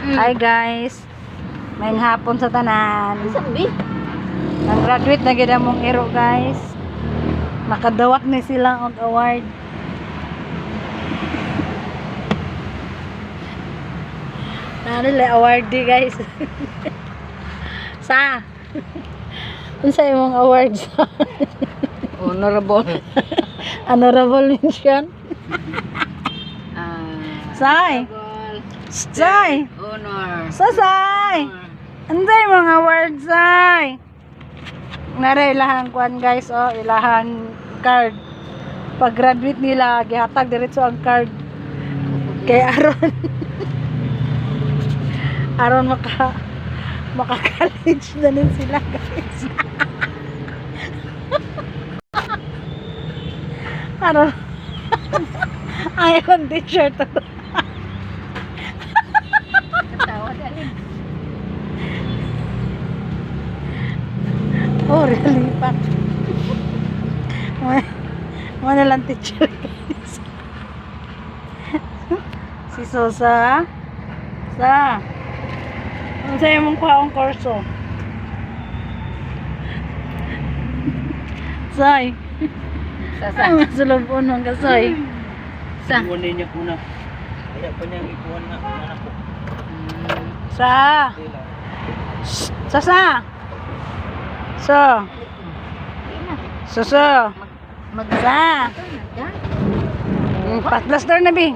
Hi guys. May hapon sa tanan. Sabi. Nag-graduate na gid among iro guys. Makadawat ni sila og award. Nalala award di guys. Sa. Unsa imong awards? Honorable. Honorable mention. Say. Say. Honor. Say. Anday mga awards say. Nara ilahan kuan guys oh, ilahan card. Pag graduate nila gihatag diretso ang card kay aron aron maka college na din sila guys. Aron ayon t-shirt. Tawa dali. Oh, really pa. Mana lang teacher guys. Si Sosa. Sa. Ano sa'yo mong kuha ang kurso? Say. Sa. Ang sulubon ng kasay. Sa. Kunin niya kuna. Kaya pa niyang ikuhan na anak ko. Sa. Sa. So. So. Sa. Mag-sa. Patlas na bi.